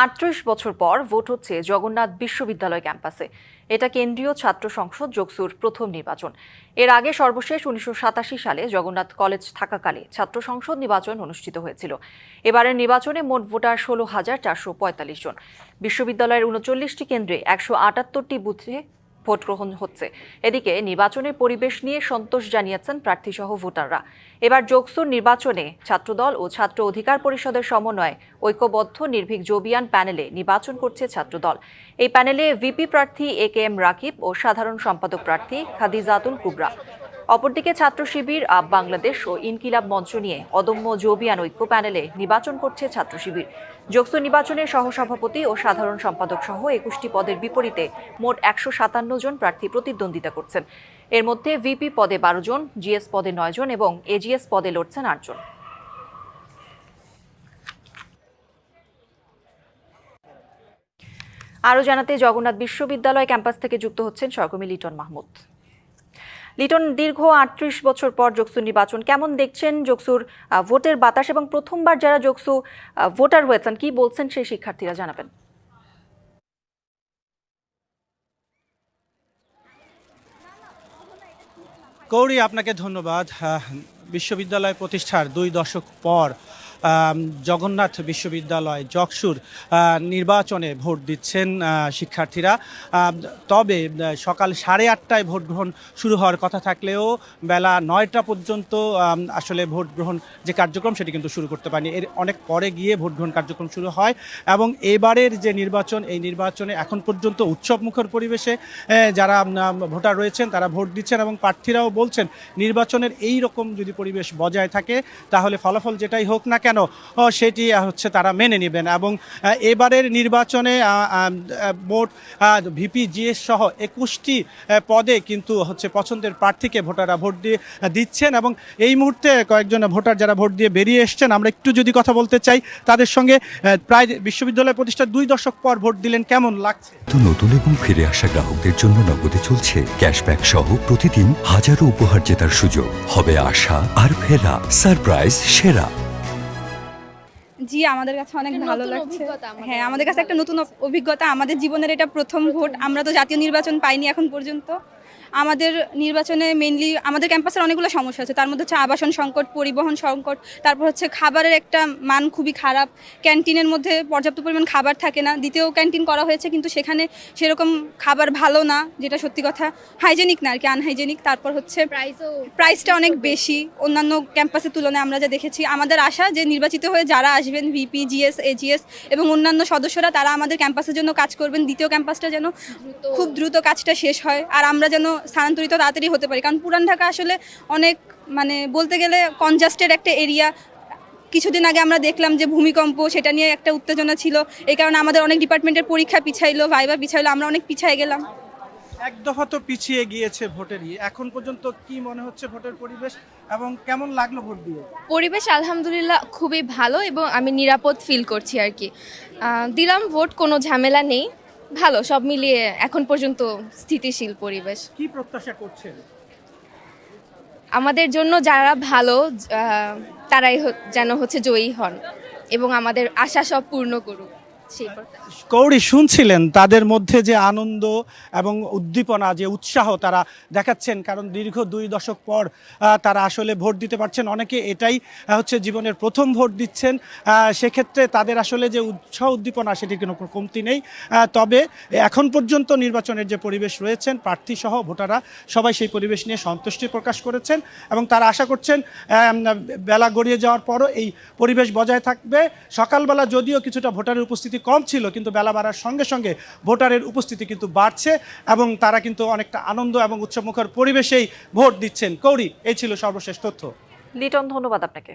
৩৮ বছর পর ভোট হচ্ছে জগন্নাথ বিশ্ববিদ্যালয় ক্যাম্পাসে। এটা কেন্দ্রীয় ছাত্র সংসদ জোকসুর প্রথম নির্বাচন। এর আগে সর্বশেষ ১৯৮৭ সালে জগন্নাথ কলেজ থাকাকালে ছাত্র সংসদ নির্বাচন অনুষ্ঠিত হয়েছিল। এবারের নির্বাচনে মোট ভোটার ১৬,৪৪৫ জন। বিশ্ববিদ্যালয়ের ৩৯টি কেন্দ্রে ১৭৮টি বুথে ভোট গ্রহণ হচ্ছে। এদিকে নির্বাচনের পরিবেশ নিয়ে সন্তোষ জানিয়েছেন প্রার্থীসহ ভোটাররা। এবার জোকসুর নির্বাচনে ছাত্রদল ও ছাত্র অধিকার পরিষদের সমন্বয়ে ঐক্যবদ্ধ নির্ভীক জোবিয়ান প্যানেলে নির্বাচন করছে ছাত্রদল। এই প্যানেলে ভিপি প্রার্থী AK-M রাকিব ও সাধারণ সম্পাদক প্রার্থী খাদিজাতুল কুবরা। অপরদিকে ছাত্র শিবির, আপ বাংলাদেশ ও ইনকিলাব মঞ্চ নিয়ে অদম্য জোবিয়ান ঐক্য প্যানেলে নির্বাচন করছে ছাত্র শিবির। জোকসু নির্বাচনে সহসভাপতি ও সাধারণ সম্পাদক সহ ২১টি পদের বিপরীতে মোট ১৫৭ জন প্রার্থী প্রতিদ্বন্দ্বিতা করছেন। এর মধ্যে ভিপি পদে ১২ জন, GS পদে ৯ জন এবং AGS পদে লড়ছেন ৮ জন। আরও জানাতে জগন্নাথ বিশ্ববিদ্যালয় ক্যাম্পাস থেকে যুক্ত হচ্ছেন সহকর্মী লিটন মাহমুদ। লিটন, দীর্ঘ ৩৮ বছর পর জোকসুর নির্বাচন কেমন দেখছেন? জোকসুর ভোটের বাতাস এবং প্রথমবার যারা জোকসু ভোটার হয়েছেন কি বলছেন সেই শিক্ষার্থীরা, জানাবেন। কৌরি, আপনাকে ধন্যবাদ। বিশ্ববিদ্যালয় প্রতিষ্ঠার ২ দশক পর জগন্নাথ বিশ্ববিদ্যালয় জকসুর নির্বাচনে ভোট দিচ্ছেন শিক্ষার্থীরা। তবে সকাল 8:30টায় ভোট গ্রহণ শুরু হওয়ার কথা থাকলেও বেলা 9টা পর্যন্ত আসলে ভোট গ্রহণ যে কার্যক্রম সেটি কিন্তু শুরু করতে পারেনি। এর অনেক পরে গিয়ে ভোট গ্রহণ কার্যক্রম শুরু হয় এবং এবারের যে নির্বাচন, এই নির্বাচনে এখন পর্যন্ত উৎসবমুখর পরিবেশে যারা ভোটার রয়েছেন তারা ভোট দিচ্ছেন এবং প্রার্থীরাও বলছেন নির্বাচনের এই রকম যদি পরিবেশ বজায় থাকে তাহলে ফলাফল যেটাই হোক না কেন সেটি হচ্ছে তারা মেনে নেবেন। এবং এবারের নির্বাচনে মোট ভিপি GS সহ ২১টি পদে কিন্তু হচ্ছে পছন্দের প্রার্থীকে ভোটাররা ভোট দিয়ে দিচ্ছেন এবং এই মুহূর্তে কয়েকজন ভোটার যারা ভোট দিয়ে বেরিয়ে এসছেন আমরা একটু যদি কথা বলতে চাই তাদের সঙ্গে। প্রায় বিশ্ববিদ্যালয় প্রতিষ্ঠার ২ দশক পর ভোট দিলেন, কেমন লাগছে? নতুন এবং ফিরে আসা গ্রাহকদের জন্য নগদে চলছে ক্যাশব্যাক সহ প্রতিদিন হাজারো উপহার জেতার সুযোগ। হবে আশা আর ফেরা, সারপ্রাইজ সেরা। জি, আমাদের কাছে অনেক ভালো লাগছে। হ্যাঁ, আমাদের কাছে একটা নতুন অভিজ্ঞতা। আমাদের জীবনের এটা প্রথম ভোট। আমরা তো জাতীয় নির্বাচন পাইনি এখন পর্যন্ত। আমাদের নির্বাচনে মেইনলি আমাদের ক্যাম্পাসের অনেকগুলো সমস্যা আছে। তার মধ্যে হচ্ছে আবাসন সংকট, পরিবহন সংকট, তারপর হচ্ছে খাবারের একটা মান খুবই খারাপ। ক্যান্টিনের মধ্যে পর্যাপ্ত পরিমাণ খাবার থাকে না। দ্বিতীয় ক্যান্টিন করা হয়েছে কিন্তু সেখানে সেরকম খাবার ভালো না, যেটা সত্যি কথা। হাইজেনিক না আর কি, আনহাইজেনিক। তারপর হচ্ছে প্রাইসটা অনেক বেশি অন্যান্য ক্যাম্পাসের তুলনায় আমরা যা দেখেছি। আমাদের আশা যে নির্বাচিত হয়ে যারা আসবেন ভিপি, GS, AGS এবং অন্যান্য সদস্যরা তারা আমাদের ক্যাম্পাসের জন্য কাজ করবেন। দ্বিতীয় ক্যাম্পাসটা যেন খুব দ্রুত কাজটা শেষ হয় আর আমরা যেন স্থানান্তরিত তাড়াতাড়ি হতে পারি। কারণ পুরান ঢাকা আসলে অনেক বলতে গেলে কনজাস্টেড একটা এরিয়া। কিছুদিন আগে আমরা দেখলাম যে ভূমিকম্প, সেটা নিয়ে একটা উত্তেজনা ছিল। এই কারণে আমাদের অনেক ডিপার্টমেন্টের পরীক্ষা পিছাইলো, ভাইবা পিছাইলো, আমরা অনেক পিছিয়ে গেলাম। এক দফা তো পিছিয়ে গিয়েছে ভোটেরই। এখন পর্যন্ত কি মনে হচ্ছে ভোটের পরিবেশ এবং কেমন লাগলো ভোট দিয়ে? পরিবেশ আলহামদুলিল্লাহ খুবই ভালো এবং আমি নিরাপদ ফিল করছি আর কি। দিলাম ভোট, কোনো ঝামেলা নেই, ভালো সব মিলিয়ে এখন পর্যন্ত স্থিতিশীল পরিবেশ। কি প্রত্যাশা করছেন? আমাদের জন্য যারা ভালো তারাই যেন হচ্ছে জয়ী হন এবং আমাদের আশা সব পূর্ণ করুক। কৌরি, শুনছিলেন তাদের মধ্যে যে আনন্দ এবং উদ্দীপনা, যে উৎসাহ তারা দেখাচ্ছেন, কারণ দীর্ঘ ২ দশক পর তারা আসলে ভোট দিতে পারছেন। অনেকে এটাই হচ্ছে জীবনের প্রথম ভোট দিচ্ছেন। সেক্ষেত্রে তাদের আসলে যে উৎসাহ উদ্দীপনা সেটির কোনো কমতি নেই। তবে এখন পর্যন্ত নির্বাচনের যে পরিবেশ রয়েছেন, প্রার্থী সহ ভোটাররা সবাই সেই পরিবেশ নিয়ে সন্তুষ্টি প্রকাশ করেছেন এবং তারা আশা করছেন বেলা গড়িয়ে যাওয়ার পরও এই পরিবেশ বজায় থাকবে। সকালবেলা যদিও কিছুটা ভোটারের উপস্থিতি কম ছিল কিন্তু বেলা বাড়ার সঙ্গে সঙ্গে ভোটারের উপস্থিতি কিন্তু বাড়ছে এবং তারা কিন্তু অনেকটা আনন্দ এবং উৎসবমুখর পরিবেশেই ভোট দিচ্ছেন। কৌরি, এই ছিল সর্বশেষ তথ্য। লিটন, ধন্যবাদ আপনাকে।